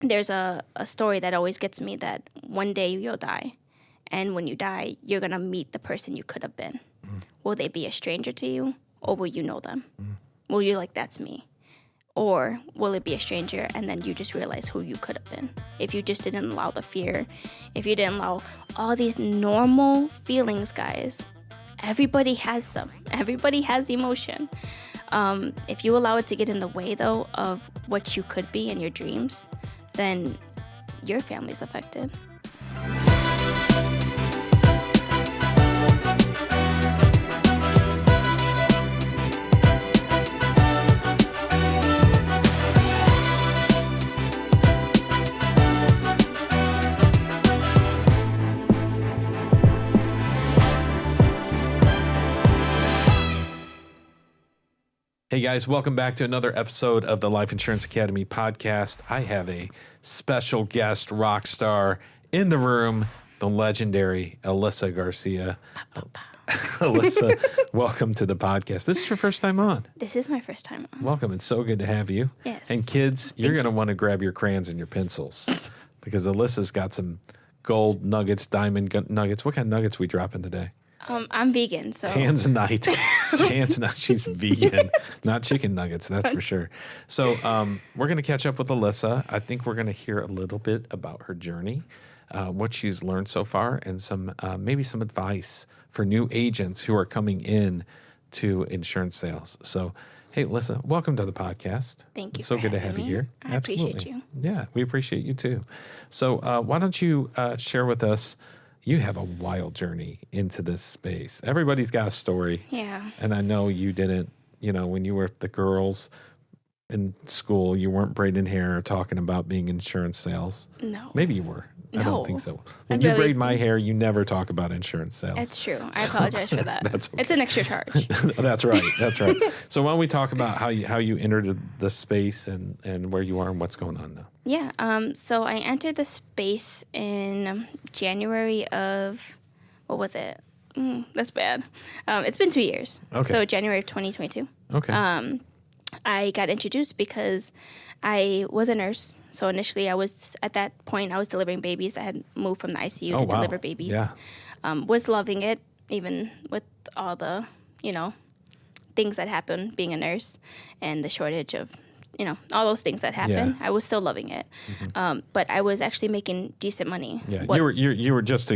there's a story that always gets me, that one day you'll die. And when you die, you're going to meet the person you could have been. Will they be a stranger to you, or will you know them? Will you like, that's me? Or will it be a stranger and then you just realize who you could have been? If you just didn't allow the fear, if you didn't allow all these normal feelings, guys, everybody has them. Everybody has emotion. If you allow it to get in the way, though, of what you could be in your dreams, then your family's affected. Hey guys, welcome back to another episode of the Life Insurance Academy podcast. I have a special guest rock star in the room, the legendary Alyssa Garcia. Alyssa, welcome to the podcast. This is your first time on. This is my first time on. Welcome. It's so good to have you. Yes. And kids, you're going to want to grab your crayons and your pencils because Alyssa's got some gold nuggets, diamond nuggets. What kind of nuggets we dropping today? I'm vegan, so Tanzanite. Tanzanite. She's vegan, not chicken nuggets, that's for sure. So we're going to catch up with Alyssa. I think we're going to hear a little bit about her journey, what she's learned so far, and some maybe some advice for new agents who are coming in to insurance sales. So, hey, Alyssa, welcome to the podcast. Thank you. It's so good to have you here. I appreciate you. Yeah, we appreciate you too. So why don't you share with us? You have a wild journey into this space. Everybody's got a story. Yeah. And I know you didn't, when you were the girls in school, you weren't braiding hair or talking about being in insurance sales. No. Maybe you were. No. I don't think so. When you braid my hair, you never talk about insurance sales. It's true. I apologize for that. That's okay. It's an extra charge. That's right. That's right. So why don't we talk about how you entered the space and where you are and what's going on now? Yeah. So I entered the space in January of, what was it? That's bad. It's been 2 years. Okay. So January of 2022. Okay. I got introduced because I was a nurse. So initially at that point, I was delivering babies. I had moved from the ICU to deliver babies. Yeah. Was loving it, even with all the, things that happen being a nurse and the shortage of, all those things that happen. Yeah. I was still loving it. Mm-hmm. But I was actually making decent money. Yeah. You were just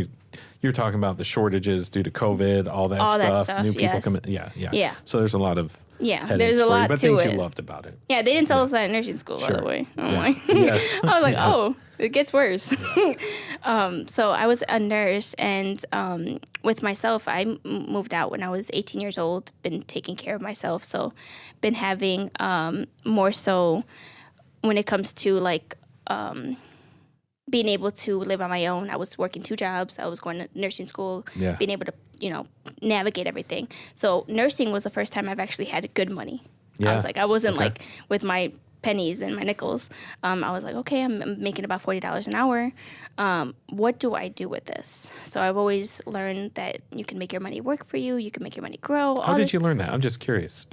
you're talking about the shortages due to COVID, all that stuff. New people come in. Yeah. So there's a lot of there's a lot but to things it. you loved about it. Yeah, they didn't tell us that in nursing school, by the way. Oh my. Yes. I was like, yes. it gets worse. Yeah. So I was a nurse, and with myself, I moved out when I was 18 years old, been taking care of myself. So been having more so when it comes to like being able to live on my own. I was working 2 jobs. I was going to nursing school, being able to, navigate everything. So nursing was the first time I've actually had good money. Yeah. I was like, I wasn't like with my pennies and my nickels. I was like, okay, I'm making about $40 an hour. What do I do with this? So I've always learned that you can make your money work for you. You can make your money grow. How did you learn that? I'm just curious.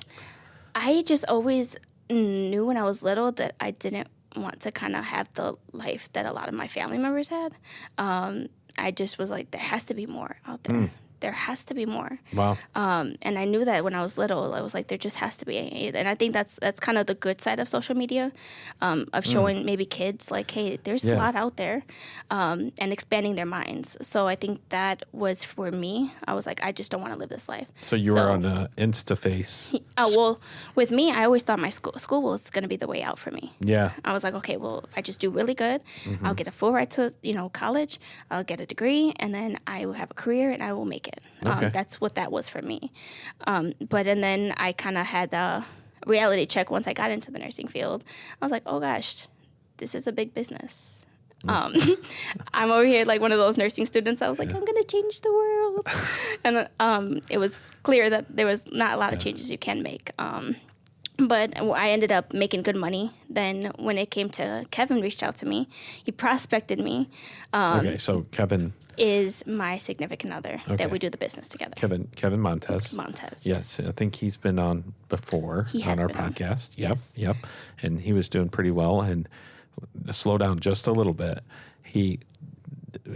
I just always knew when I was little that I didn't want to kind of have the life that a lot of my family members had. I just was like, there has to be more out there. There has to be more. Wow. And I knew that when I was little. I was like, there just has to be. And I think that's kind of the good side of social media, of showing maybe kids like, hey, there's a lot out there, and expanding their minds. So I think that was for me. I was like, I just don't want to live this life. So you were on the InstaFace. Well, with me, I always thought my school was going to be the way out for me. Yeah. I was like, okay, well, if I just do really good, I'll get a full ride to, college, I'll get a degree, and then I will have a career and I will make it. Okay. That's what that was for me. And then I kind of had a reality check once I got into the nursing field. I was like, oh gosh, this is a big business. I'm over here like one of those nursing students. I was like, I'm going to change the world. And it was clear that there was not a lot of changes you can make. But I ended up making good money. Then when it came to Kevin reached out to me. He prospected me. Okay, so Kevin is my significant other that we do the business together. Kevin Montez. Yes, I think he's been on before on our podcast. Yes. Yep. And he was doing pretty well. And slow down just a little bit.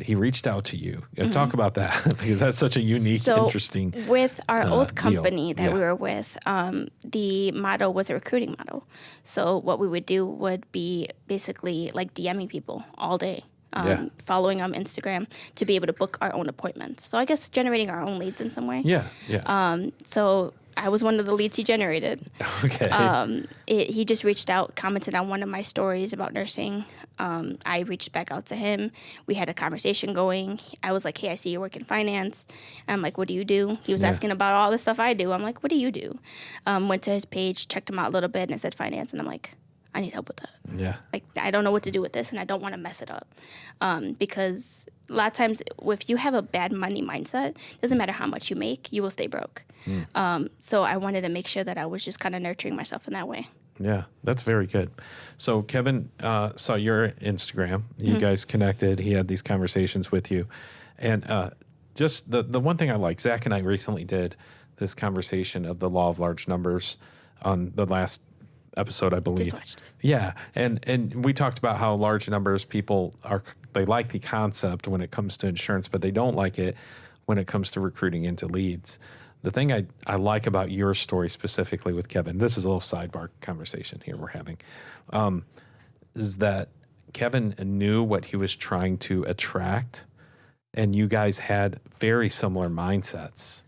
He reached out to you. Talk about that because that's such a unique, interesting. With our old deal. company that we were with, the model was a recruiting model. So what we would do would be basically like DMing people all day, following on Instagram to be able to book our own appointments. So I guess generating our own leads in some way. Yeah. So I was one of the leads he generated. Okay. He just reached out, commented on one of my stories about nursing. I reached back out to him. We had a conversation going. I was like, hey, I see you work in finance. And I'm like, what do you do? He was asking about all the stuff I do. I'm like, what do you do? Went to his page, checked him out a little bit, and it said finance. And I'm like, I need help with that. Yeah. Like, I don't know what to do with this, and I don't want to mess it up. Because a lot of times, if you have a bad money mindset, it doesn't matter how much you make, you will stay broke. So I wanted to make sure that I was just kind of nurturing myself in that way. Yeah, that's very good. So Kevin saw your Instagram. You guys connected. He had these conversations with you. And just the one thing I like, Zach and I recently did this conversation of the law of large numbers on the last episode, I believe. Just watched. Yeah, and we talked about how large numbers they like the concept when it comes to insurance, but they don't like it when it comes to recruiting into leads. The thing I like about your story specifically with Kevin, this is a little sidebar conversation here we're having, is that Kevin knew what he was trying to attract, and you guys had very similar mindsets.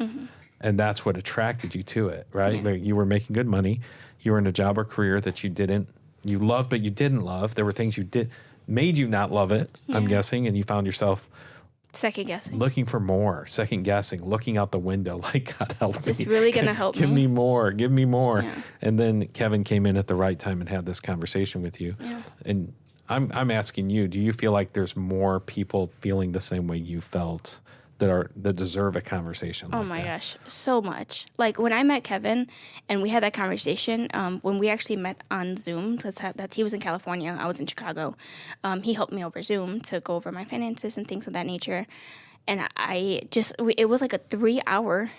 And that's what attracted you to it, right? Yeah. Like you were making good money. You were in a job or career that you loved, but you didn't love. There were things made you not love it, I'm guessing, and you found yourself second guessing, looking for more, second guessing, looking out the window, like, God help me. Is this really going to help me? Give me more. Yeah. And then Kevin came in at the right time and had this conversation with you. Yeah. And I'm asking you, do you feel like there's more people feeling the same way you felt that deserve a conversation like that? Oh my gosh, so much. Like when I met Kevin and we had that conversation, when we actually met on Zoom, because he was in California, I was in Chicago. He helped me over Zoom to go over my finances and things of that nature. And it was like a 3-hour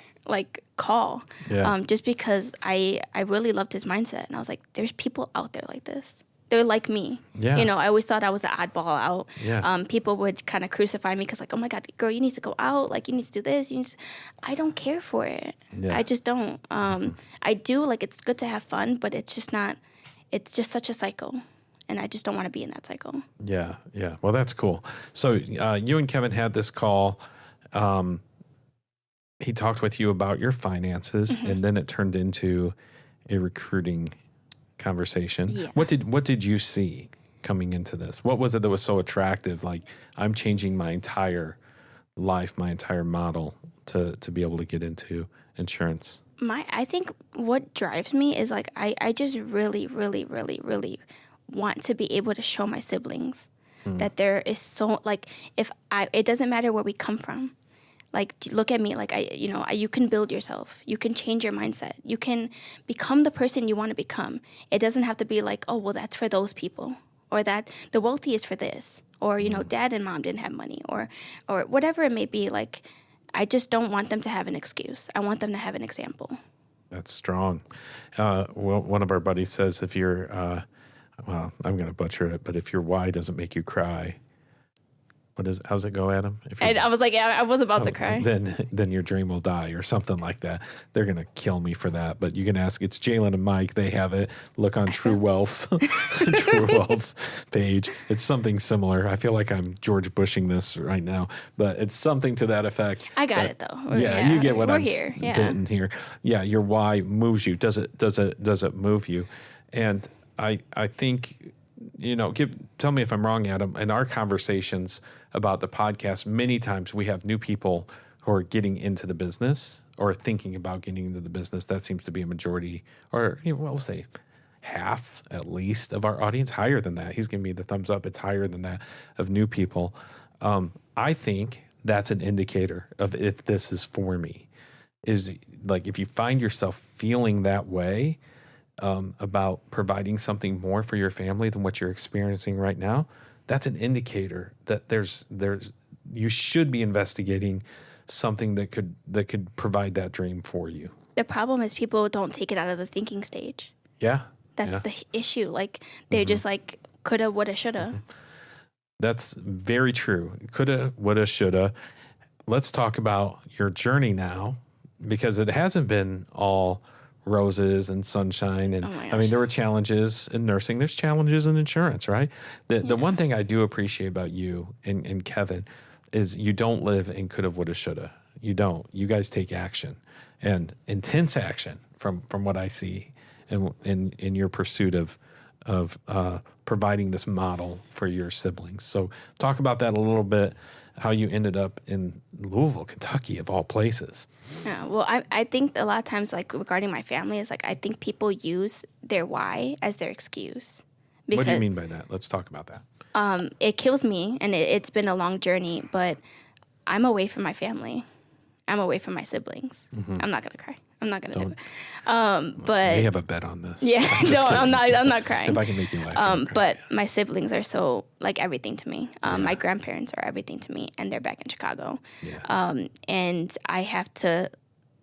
call, just because I really loved his mindset. And I was like, there's people out there like this. They're like me. Yeah. I always thought I was the oddball out. Yeah. People would kind of crucify me because, oh my God, girl, you need to go out. Like, you need to do this. I don't care for it. Yeah. I just don't. I do. It's good to have fun, but it's just not. It's just such a cycle. And I just don't want to be in that cycle. Yeah. Yeah. Well, that's cool. So you and Kevin had this call. He talked with you about your finances, and then it turned into a recruiting conversation. Yeah. What did you see coming into this? What was it that was so attractive? Like, I'm changing my entire life, my entire model to be able to get into insurance. I think what drives me is I just really, really, really, really want to be able to show my siblings that there is so it doesn't matter where we come from. Look at me. You can build yourself. You can change your mindset. You can become the person you want to become. It doesn't have to be oh, well, that's for those people, or that the wealthy is for this, or dad and mom didn't have money, or whatever it may be. I just don't want them to have an excuse. I want them to have an example. That's strong. Well, one of our buddies says if you're, I'm going to butcher it, but if your why doesn't make you cry. How's it go, Adam? I was I was about to cry. Then your dream will die or something like that. They're going to kill me for that. But you can ask, it's Jalen and Mike. They have it. Look on True Wealth's page. It's something similar. I feel like I'm George Bushing this right now, but it's something to that effect. I got it though. Yeah, you get what I'm getting here. Yeah, your why moves you. Does it move you? And I think, tell me if I'm wrong, Adam, in our conversations about the podcast, many times we have new people who are getting into the business or thinking about getting into the business. That seems to be a majority, or we'll say half at least of our audience, higher than that. He's giving me the thumbs up. It's higher than that of new people. I think that's an indicator of if this is for me. Is if you find yourself feeling that way about providing something more for your family than what you're experiencing right now, that's an indicator that you should be investigating something that could provide that dream for you. The problem is people don't take it out of the thinking stage. Yeah. That's the issue. They're just coulda, woulda, shoulda. That's very true. Coulda, woulda, shoulda. Let's talk about your journey now, because it hasn't been all roses and sunshine. And I mean, there were challenges in nursing. There's challenges in insurance, right? The one thing I do appreciate about you and Kevin is you don't live in coulda, woulda, shoulda. You don't. You guys take action, and intense action from what I see in your pursuit of providing this model for your siblings. So talk about that a little bit, how you ended up in Louisville, Kentucky, of all places. Yeah, well, I think a lot of times, like, regarding my family, is like, I think people use their why as their excuse. What do you mean by that? Let's talk about that. It kills me, and it's been a long journey, but I'm away from my family. I'm away from my siblings. I'm not going to cry. I'm not going to do it. But we have a bet on this. Yeah, no, I'm not crying. If I can make you laugh. But my siblings are so, like, everything to me. My grandparents are everything to me, and they're back in Chicago. Yeah. And I have to,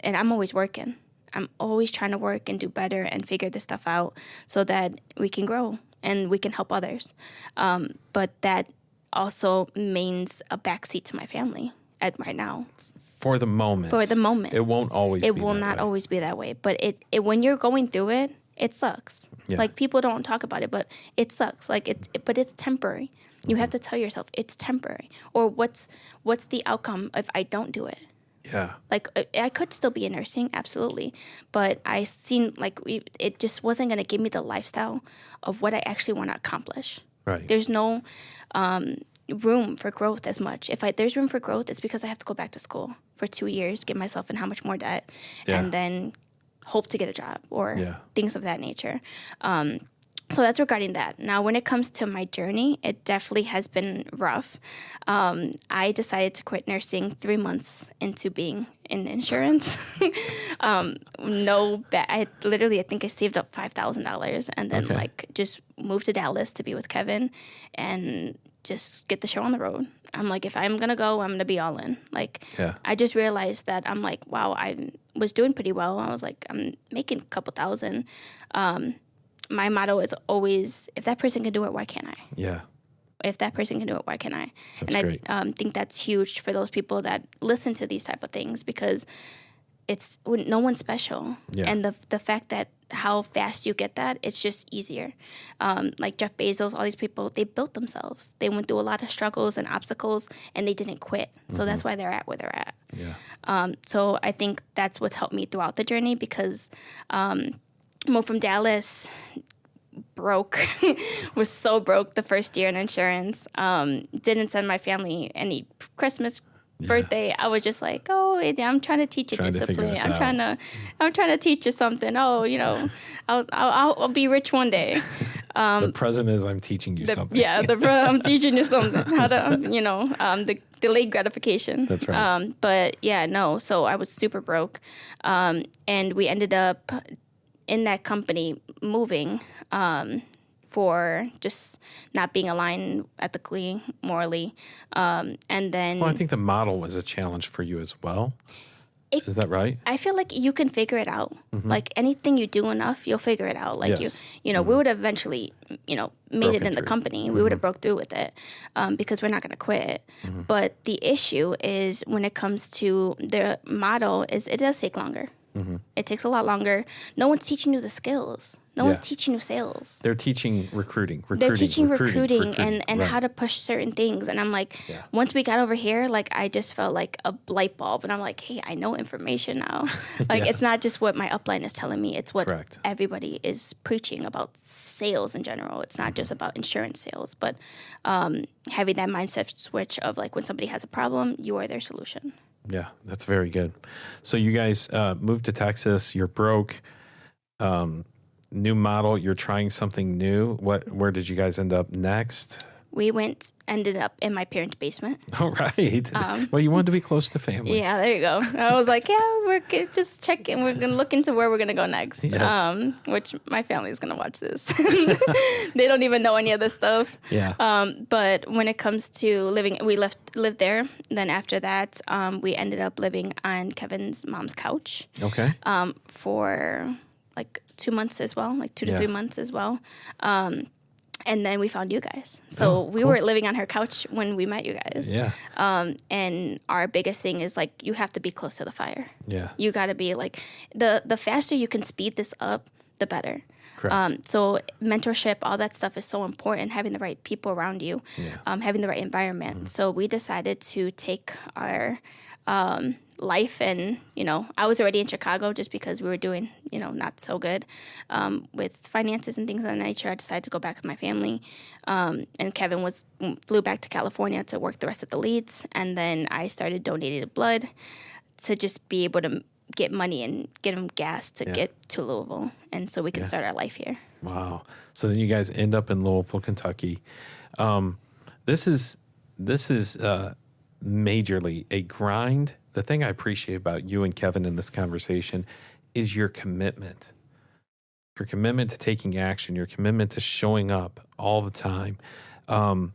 and I'm always working. I'm always trying to work and do better and figure this stuff out so that we can grow and we can help others. But that also means a backseat to my family right now. For the moment. It won't always be It will not always be that way. But it when you're going through it, it sucks. Yeah. Like, people don't talk about it, but it sucks. Like, but it's temporary. You have to tell yourself it's temporary. Or what's the outcome if I don't do it? Yeah. Like, I could still be in nursing, absolutely. But I seen, like, it just wasn't going to give me the lifestyle of what I actually want to accomplish. Right. There's no room for growth as much. If there's room for growth, it's because I have to go back to school for 2 years, get myself in how much more debt, and then hope to get a job or things of that nature. So that's regarding that. Now, when it comes to my journey, it definitely has been rough. I decided to quit nursing 3 months into being in insurance. I think I saved up $5,000 and then just moved to Dallas to be with Kevin and just get the show on the road. I'm like, if I'm going to go, I'm going to be all in. Like, I just realized that I'm like, wow, I was doing pretty well. I was like, I'm making a couple thousand. My motto is always, if that person can do it, why can't I? Yeah. If that person can do it, why can't I? That's great. I think that's huge for those people that listen to these type of things, because it's no one's special. Yeah. And the fact that how fast you get that, it's just easier. Like Jeff Bezos, all these people, they built themselves. They went through a lot of struggles and obstacles, and they didn't quit. So that's why they're at where they're at. Yeah. So I think that's what's helped me throughout the journey, because moved from Dallas, broke, was so broke the first year in insurance. Didn't send my family any Christmas, birthday. I was just like, oh, I'm trying to teach you discipline. I'm trying to teach you something. Oh, I'll be rich one day. The present is I'm teaching you something. Yeah, I'm teaching you something. How to, the delayed gratification. That's right. But yeah, no. So I was super broke, and we ended up in that company moving for just not being aligned ethically, morally, and then. Well, I think the model was a challenge for you as well. Is that right? I feel like you can figure it out. Mm-hmm. Like, anything you do enough, you'll figure it out. Like, yes. we would have eventually, made it in the company. We would have broke through with it, because we're not going to quit. Mm-hmm. But the issue is, when it comes to the model, is it does take longer. Mm-hmm. It takes a lot longer. No one's teaching you the skills. No one's teaching you sales. They're teaching recruiting They're teaching recruiting and right. how to push certain things. And I'm like, once we got over here, like, I just felt like a light bulb. And I'm like, hey, I know information now. Like, it's not just what my upline is telling me. It's what everybody is preaching about sales in general. It's not just about insurance sales, but having that mindset switch of, like, when somebody has a problem, you are their solution. Yeah, that's very good. So you guys moved to Texas. You're broke. New model. You're trying something new. Where did you guys end up next? We ended up in my parents' basement. All right. Well, you wanted to be close to family. Yeah, there you go. I was like, we're just checking. We're going to look into where we're going to go next. Yes. Which my family's going to watch this. They don't even know any of this stuff. Yeah. But when it comes to living, we lived there. Then after that, we ended up living on Kevin's mom's couch. Okay. For like 2 months as well, like 2 to 3 months as well. And then we found you guys. So we cool. were living on her couch when we met you guys. Yeah. And our biggest thing is like, you have to be close to the fire. Yeah. You got to be like, the faster you can speed this up, the better. Correct. So mentorship, all that stuff is so important, having the right people around you, having the right environment. So we decided to take our life and, I was already in Chicago just because we were doing, not so good with finances and things of that nature. I decided to go back with my family. And Kevin flew back to California to work the rest of the leads. And then I started donating blood to just be able to get money and get him gas to get to Louisville. And so we can start our life here. Wow. So then you guys end up in Louisville, Kentucky. This is majorly a grind. The thing I appreciate about you and Kevin in this conversation is your commitment. Your commitment to taking action, your commitment to showing up all the time. And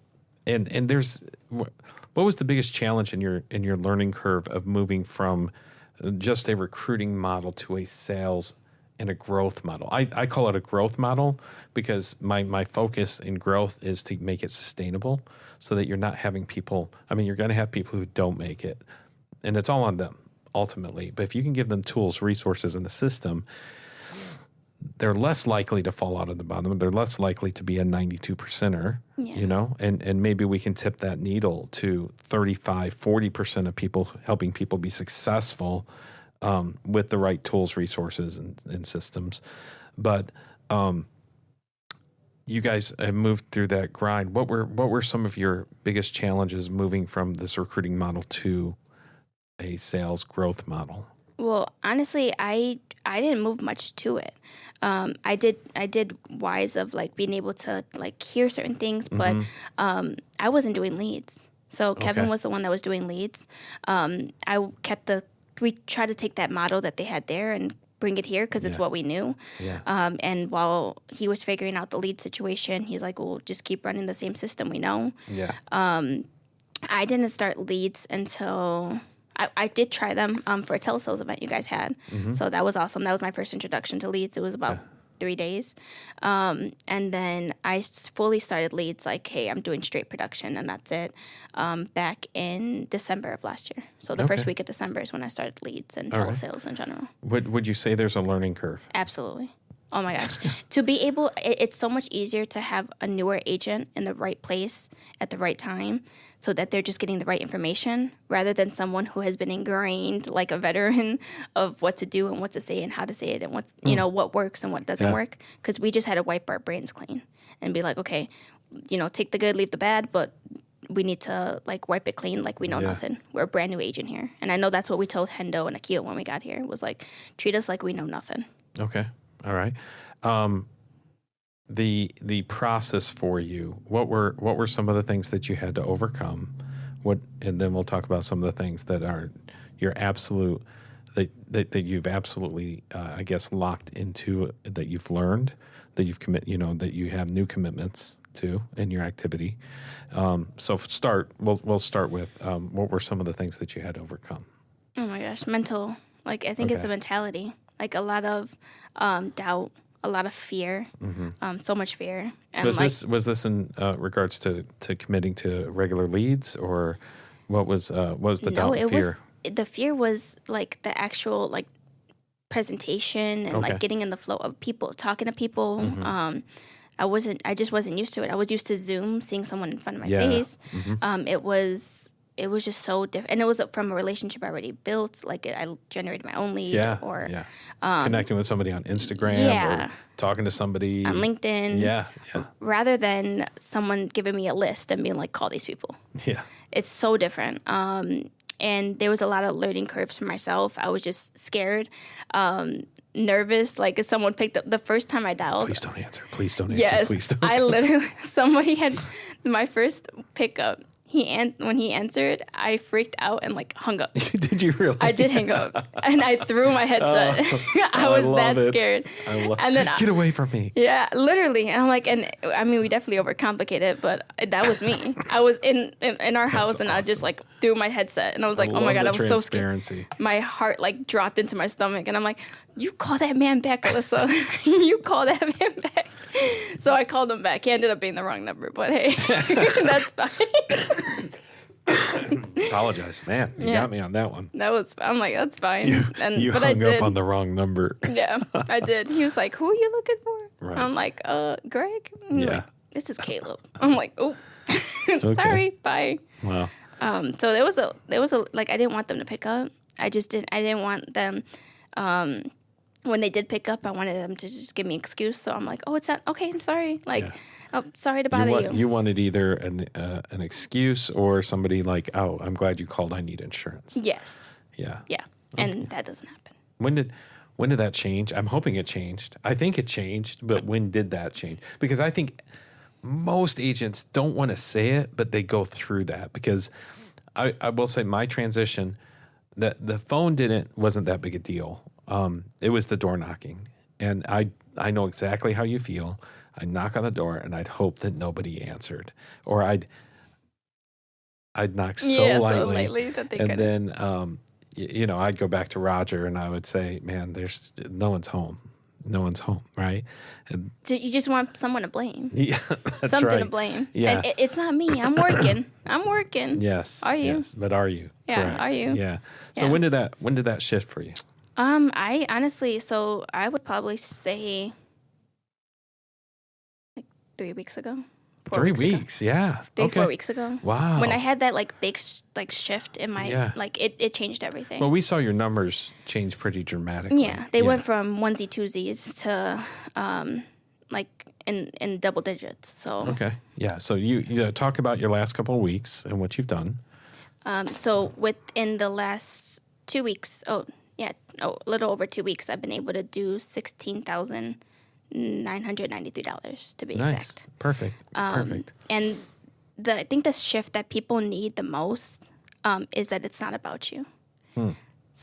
there's, what was the biggest challenge in your learning curve of moving from just a recruiting model to a sales and a growth model? I call it a growth model because my focus in growth is to make it sustainable so that you're not having people, you're going to have people who don't make it, and it's all on them ultimately. But if you can give them tools, resources, and a system, they're less likely to fall out of the bottom. They're less likely to be a 92%er, and maybe we can tip that needle to 35, 40% of people, helping people be successful with the right tools, resources, and systems. But you guys have moved through that grind. What were some of your biggest challenges moving from this recruiting model to a sales growth model? Well, honestly, I didn't move much to it. I did wise of like being able to like hear certain things, but I wasn't doing leads. So Kevin was the one that was doing leads. We tried to take that model that they had there and bring it here because it's what we knew. Yeah. And while he was figuring out the lead situation, he's like, "Well, just keep running the same system we know." Yeah. I didn't start leads until I did try them for a telesales event you guys had. So that was awesome. That was my first introduction to leads. It was about 3 days. And then I fully started leads like, hey, I'm doing straight production and that's it, back in December of last year. So the first week of December is when I started leads and telesales in general. Would you say there's a learning curve? Absolutely. Oh my gosh. To be able, it's so much easier to have a newer agent in the right place at the right time so that they're just getting the right information rather than someone who has been ingrained like a veteran of what to do and what to say and how to say it and what's, what works and what doesn't work. Because we just had to wipe our brains clean and be like, okay, take the good, leave the bad, but we need to like wipe it clean like we know nothing. We're a brand new agent here. And I know that's what we told Hendo and Akio when we got here was like, treat us like we know nothing. Okay. All right. The process for you, what were some of the things that you had to overcome? And then we'll talk about some of the things that are your absolute, that you've absolutely, I guess, locked into, that you've learned, that you've that you have new commitments to in your activity. So we'll start with, what were some of the things that you had to overcome? Oh my gosh. Mental, like I think it's the mentality. Like a lot of doubt, a lot of fear, so much fear. And was this in regards to committing to regular leads, or what was the doubt and fear? The fear was like the actual like presentation and like getting in the flow of people, talking to people. I just wasn't used to it. I was used to Zoom, seeing someone in front of my face. It was just so different. And it was from a relationship I already built. Like I generated my own lead connecting with somebody on Instagram or talking to somebody on LinkedIn. Yeah. Rather than someone giving me a list and being like, call these people. Yeah. It's so different. And there was a lot of learning curves for myself. I was just scared, nervous. Like if someone picked up the first time I dialed. Please don't answer. Please don't answer. Yes. Please don't I literally, somebody had my first pickup. when he answered, I freaked out and like hung up. Did you really? I did hang up, and I threw my headset. I was that scared. And then get away from me. Yeah, literally. And I'm like, and I mean, we definitely overcomplicate it, but that was me. I was in our house, and I just like threw my headset, and I was like, oh my God, I was so scared. My heart like dropped into my stomach, and I'm like, you call that man back, Alyssa. You call that man back. So I called him back. He ended up being the wrong number, but hey, that's fine. Apologize, man. You got me on that one. I'm like, that's fine. You hung up on the wrong number. Yeah, I did. He was like, who are you looking for? Right. I'm like, Greg? Yeah. Like, this is Caleb. I'm like, oh, sorry, bye. Wow. So there was a like, I didn't want them to pick up. I didn't want them, when they did pick up, I wanted them to just give me an excuse. So I'm like, oh, it's not, okay, I'm sorry. Like, oh, sorry to bother you. You wanted either an excuse or somebody like, oh, I'm glad you called. I need insurance. Yes. Yeah. Yeah. And that doesn't happen. When did that change? I'm hoping it changed. I think it changed, but when did that change? Because I think most agents don't want to say it, but they go through that. Because I will say my transition, that the phone wasn't that big a deal. It was the door knocking. And I know exactly how you feel. I'd knock on the door and I'd hope that nobody answered, or I'd knock so lightly that they and couldn't. Then I'd go back to Roger and I would say, man, there's no one's home, right? And You just want someone to blame. yeah, that's Something right. to blame. Yeah, And it's not me. I'm working. yes. Are you? Yes, but are you? Yeah. Correct. Are you? Yeah. So Yeah. when did that shift for you? I honestly, so I would probably say like 3 weeks ago. 3 weeks. Yeah. 4 weeks ago. Wow. When I had that like big shift in my like it changed everything. Well, we saw your numbers change pretty dramatically. Yeah, they went from onesie twosies to like in double digits. So okay, yeah. So you talk about your last couple of weeks and what you've done. So within the last 2 weeks, a little over 2 weeks, I've been able to do $16,993 to be exact. Perfect. And I think the shift that people need the most is that it's not about you. So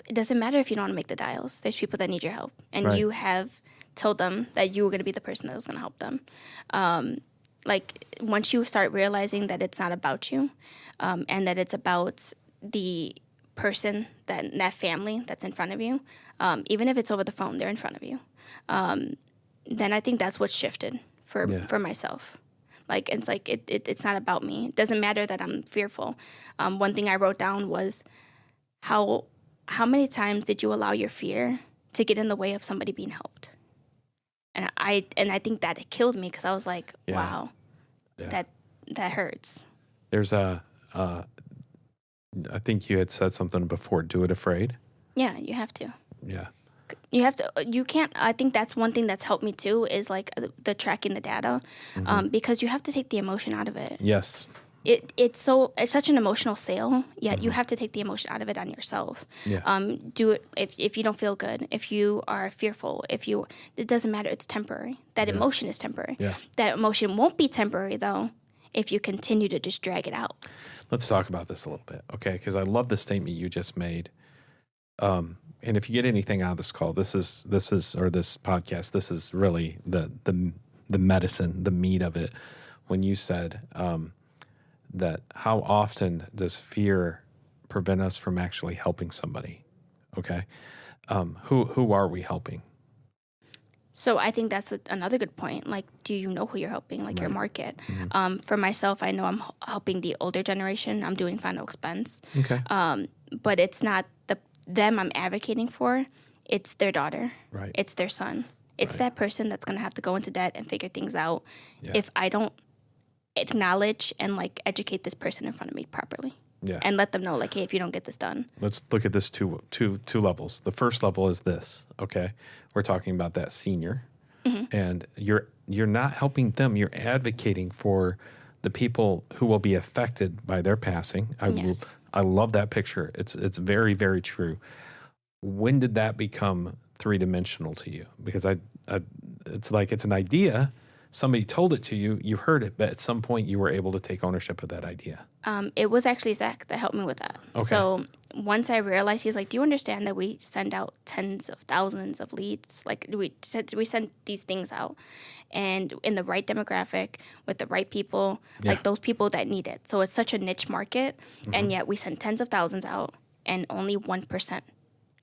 it doesn't matter if you don't want to make the dials. There's people that need your help, and you have told them that you were going to be the person that was going to help them. Like once you start realizing that it's not about you, and that it's about the person that family that's in front of you, even if it's over the phone, they're in front of you. Then I think that's what's shifted for myself. Like it's like it's not about me. It doesn't matter that I'm fearful. One thing I wrote down was how many times did you allow your fear to get in the way of somebody being helped? And I think that it killed me because I was like, wow, that hurts. There's I think you had said something before. Do it afraid. Yeah, you have to. Yeah. You have to. You can't. I think that's one thing that's helped me too is like the tracking the data, because you have to take the emotion out of it. Yes. It's such an emotional sale. Yet you have to take the emotion out of it on yourself. Yeah. Do it if you don't feel good. If you are fearful. It doesn't matter. It's temporary. That emotion is temporary. Yeah. That emotion won't be temporary though if you continue to just drag it out. Let's talk about this a little bit, okay? Because I love the statement you just made. And if you get anything out of this call, this podcast, this is really the medicine, the meat of it. When you said that how often does fear prevent us from actually helping somebody? Okay, who are we helping? So I think that's another good point. Like, do you know who you're helping? Like your market. For myself, I know I'm helping the older generation. I'm doing final expense. Okay. But it's not them I'm advocating for. It's their daughter. Right. It's their son. It's that person that's going to have to go into debt and figure things out if I don't acknowledge and like educate this person in front of me properly. Yeah. And let them know, like, hey, if you don't get this done. Let's look at this two levels. The first level is this, okay? We're talking about that senior, and you're not helping them. You're advocating for the people who will be affected by their passing. I love that picture. It's very, very true. When did that become three-dimensional to you? Because it's like it's an idea, somebody told it to you, you heard it, but at some point you were able to take ownership of that idea. It was actually Zach that helped me with that. Okay. So once I realized, he's like, do you understand that we send out tens of thousands of leads? Like we send these things out, and in the right demographic with the right people, like those people that need it. So it's such a niche market, and yet we send tens of thousands out and only 1%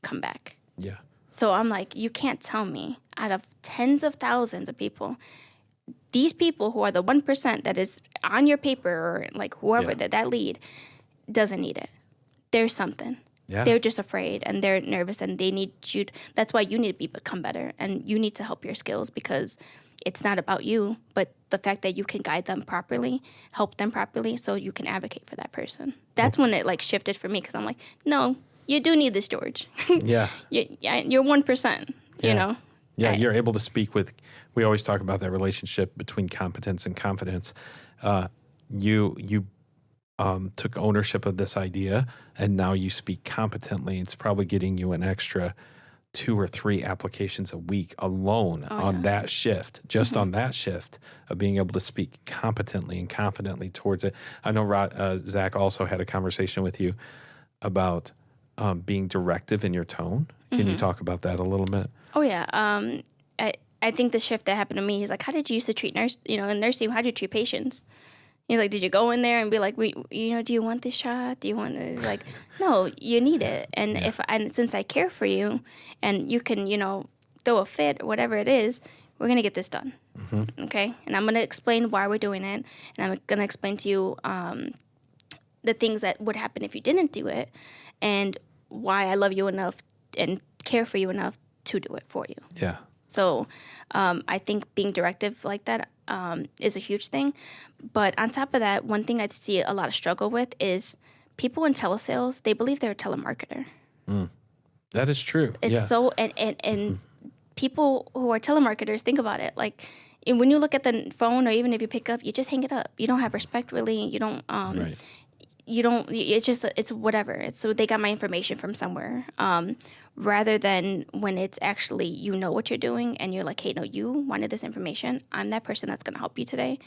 come back. Yeah. So I'm like, you can't tell me out of tens of thousands of people, these people who are the 1% that is on your paper or like whoever that lead doesn't need it. There's something. Yeah. They're just afraid and they're nervous and they need you. That's why you need to become better and you need to help your skills, because it's not about you, but the fact that you can guide them properly, help them properly, so you can advocate for that person. That's when it like shifted for me, because I'm like, no, you do need this, George. Yeah. You're 1%, you know? Yeah, you're able to speak with, we always talk about that relationship between competence and confidence. You took ownership of this idea, and now you speak competently. It's probably getting you an extra 2 or 3 applications a week alone on that shift, just on that shift of being able to speak competently and confidently towards it. I know Zach also had a conversation with you about being directive in your tone. Can you talk about that a little bit? Oh, yeah. I think the shift that happened to me, he's like, how did you used to treat in nursing, how did you treat patients? He's like, did you go in there and be like, do you want this shot? Do you want this? Like, no, you need it. And since I care for you and you can, throw a fit or whatever it is, we're going to get this done. Okay? And I'm going to explain why we're doing it. And I'm going to explain to you the things that would happen if you didn't do it and why I love you enough and care for you enough to do it for you. Yeah. So I think being directive like that is a huge thing. But on top of that, one thing I see a lot of struggle with is people in telesales, they believe they're a telemarketer. That is true. It's so, and people who are telemarketers, think about it. Like when you look at the phone or even if you pick up, you just hang it up. You don't have respect really. You don't, Right. you don't, it's whatever. It's so they got my information from somewhere. Rather than when it's actually, what you're doing and you're like, hey, no, you wanted this information. I'm that person that's going to help you today.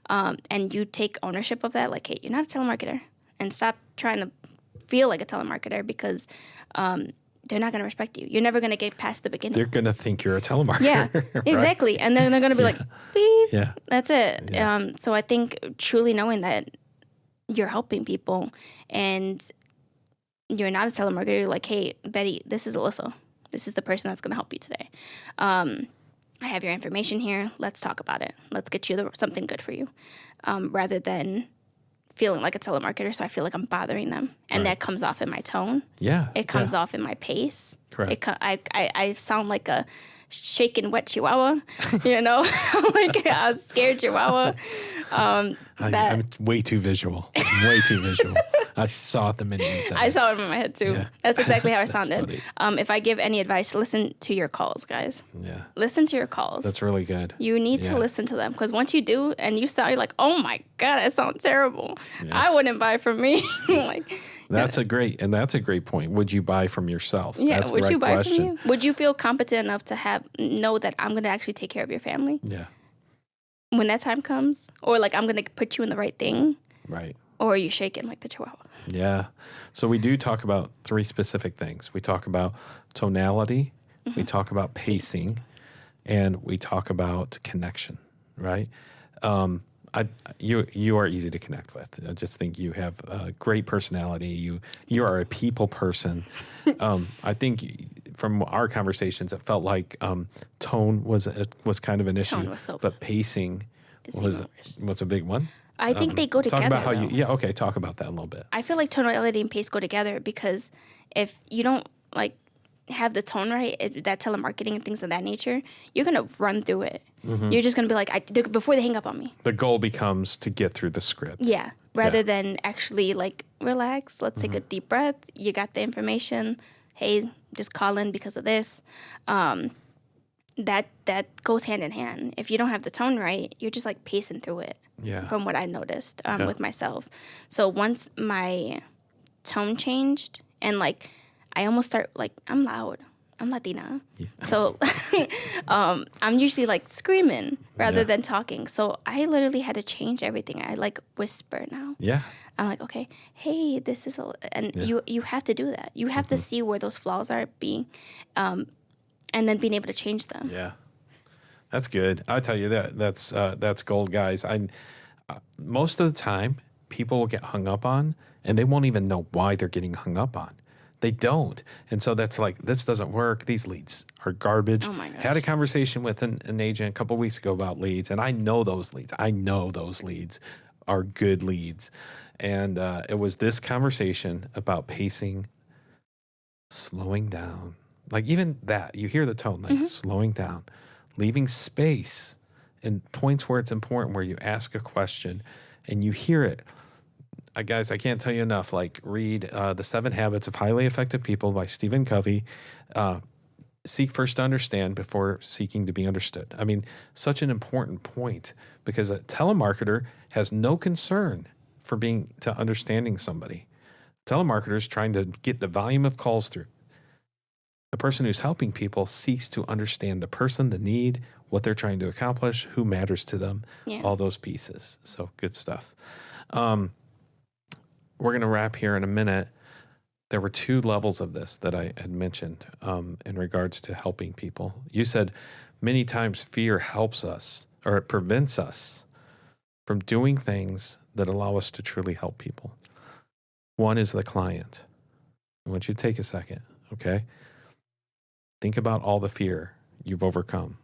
And you take ownership of that. Like, hey, you're not a telemarketer, and stop trying to feel like a telemarketer, because they're not going to respect you. You're never going to get past the beginning. They're going to think you're a telemarketer. Yeah, right? exactly. And then they're going to be like, beep, Yeah. that's it. Yeah. So I think truly knowing that you're helping people and you're not a telemarketer, you're like, hey, Betty, this is Alyssa. This is the person that's going to help you today. I have your information here. Let's talk about it. Let's get you something good for you. Rather than feeling like a telemarketer, so I feel like I'm bothering them. And that comes off in my tone. Yeah. It comes off in my pace. Correct. I sound like a shaken wet chihuahua, like a scared chihuahua. I'm way too visual. Way too visual. I saw it the minute you said I saw it in my head too. Yeah. That's exactly how I sounded. Funny. If I give any advice, listen to your calls, guys. Yeah. Listen to your calls. That's really good. You need to listen to them, because once you do and you sound, you're like, oh my God, I sound terrible. Yeah. I wouldn't buy from me. That's a great point. Would you buy from yourself? Yeah, That's would the right you buy question. from you? Would you feel competent enough to know that I'm going to actually take care of your family? Yeah. When that time comes? Or like I'm going to put you in the right thing? Right. Or are you shaking like the chihuahua? Yeah. So we do talk about 3 specific things. We talk about tonality, we talk about pacing, and we talk about connection, right? You are easy to connect with. I just think you have a great personality. You are a people person. I think from our conversations, it felt like tone was kind of an issue, Tone was so but pacing was a big one. I think they go together. Talk about how talk about that a little bit. I feel like tonality and pace go together, because if you don't have the tone right, that telemarketing and things of that nature, you're going to run through it. You're just going to be like, before they hang up on me. The goal becomes to get through the script. Yeah. Rather than actually relax, let's take a deep breath. You got the information. Hey, just call in because of this. That goes hand in hand. If you don't have the tone right, you're just pacing through it. Yeah. From what I noticed with myself. So once my tone changed and I almost start I'm loud. I'm Latina. Yeah. So I'm usually like screaming rather than talking. So I literally had to change everything. I like whisper now. Yeah. I'm like, okay, hey, this is you have to do that. You have to see where those flaws are being, and then being able to change them. Yeah. That's good. I tell you that's gold, guys. Most of the time people will get hung up on and they won't even know why they're getting hung up on. They don't. And so that's like, this doesn't work. These leads are garbage. Oh my gosh. Had a conversation with an agent a couple of weeks ago about leads, and I know those leads. I know those leads are good leads. And it was this conversation about pacing, slowing down. Like even that, you hear the tone, like slowing down, leaving space in points where it's important, where you ask a question and you hear it. Guys, I can't tell you enough. Like, read The 7 Habits of Highly Effective People by Stephen Covey. Seek first to understand before seeking to be understood. I mean, such an important point, because a telemarketer has no concern for to understanding somebody. Telemarketer is trying to get the volume of calls through. The person who's helping people seeks to understand the person, the need, what they're trying to accomplish, who matters to them, all those pieces. So good stuff. We're going to wrap here in a minute. There were 2 levels of this that I had mentioned in regards to helping people. You said many times fear helps us, or it prevents us from doing things that allow us to truly help people. One is the client. I want you to take a second, okay? Think about all the fear you've overcome.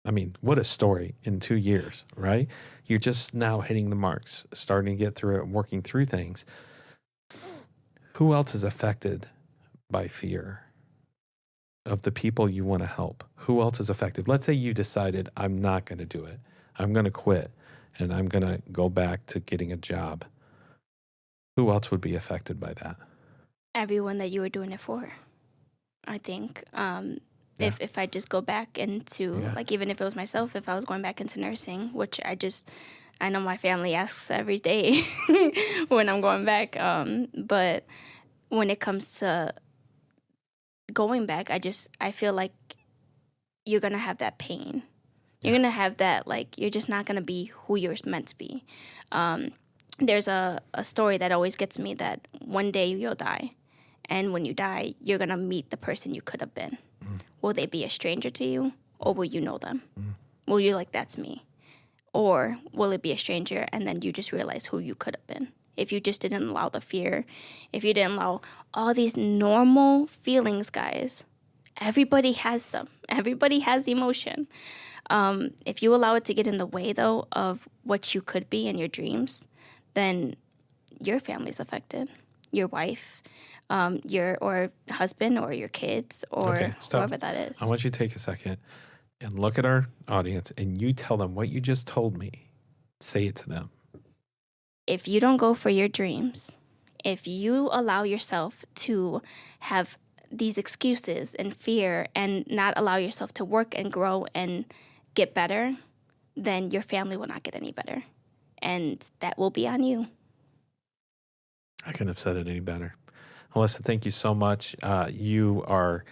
I mean, what a story in 2 years, right? You're just now hitting the marks, starting to get through it and working through things. Who else is affected by fear of the people you want to help? Who else is affected? Let's say you decided, I'm not going to do it. I'm going to quit and I'm going to go back to getting a job. Who else would be affected by that? Everyone that you were doing it for, I think. If I just go back into, like, even if it was myself, if I was going back into nursing, which I know my family asks every day when I'm going back. But when it comes to going back, I feel like you're going to have that pain. You're going to have that, like, you're just not going to be who you're meant to be. There's a story that always gets me, that one day you'll die. And when you die, you're going to meet the person you could have been. Will they be a stranger to you, or will you know them? Will you like, that's me? Or will it be a stranger and then you just realize who you could have been? If you just didn't allow the fear, if you didn't allow all these normal feelings, guys. Everybody has them. Everybody has emotion. If you allow it to get in the way, though, of what you could be in your dreams, then your family's affected. Your wife, or husband, or your kids, or whoever that is. I want you to take a second and look at our audience, and you tell them what you just told me. Say it to them. If you don't go for your dreams, if you allow yourself to have these excuses and fear and not allow yourself to work and grow and get better, then your family will not get any better. And that will be on you. I couldn't have said it any better. Alyssa, thank you so much. You are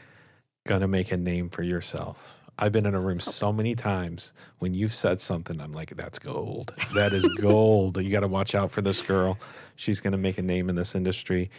going to make a name for yourself. I've been in a room so many times when you've said something, I'm like, that's gold. That is gold. You got to watch out for this girl. She's going to make a name in this industry,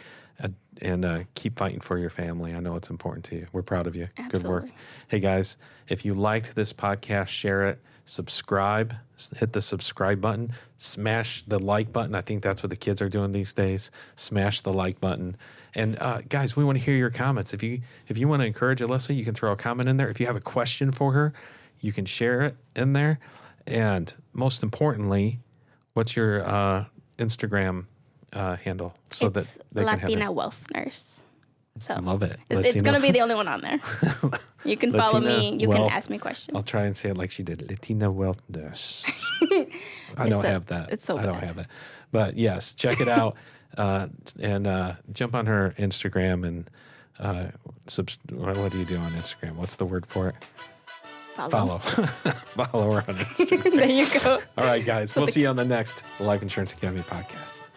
and keep fighting for your family. I know it's important to you. We're proud of you. Absolutely. Good work. Hey, guys, if you liked this podcast, share it. Subscribe, hit the subscribe button, smash the like button. I think that's what the kids are doing these days. Smash the like button. And guys, we want to hear your comments. If you want to encourage Alyssa, you can throw a comment in there. If you have a question for her, you can share it in there. And most importantly, what's your Instagram handle? So it's that they Latina can have it. Wealth Nurse. So love it. It's going to be the only one on there. You can follow me. You can ask me questions. I'll try and say it like she did. Latina Wealth Nurse. I don't have that. It's so I don't have it. But yes, check it out and jump on her Instagram and what do you do on Instagram? What's the word for it? Follow. Follow her on Instagram. There you go. All right, guys. We'll see you on the next Life Insurance Academy podcast.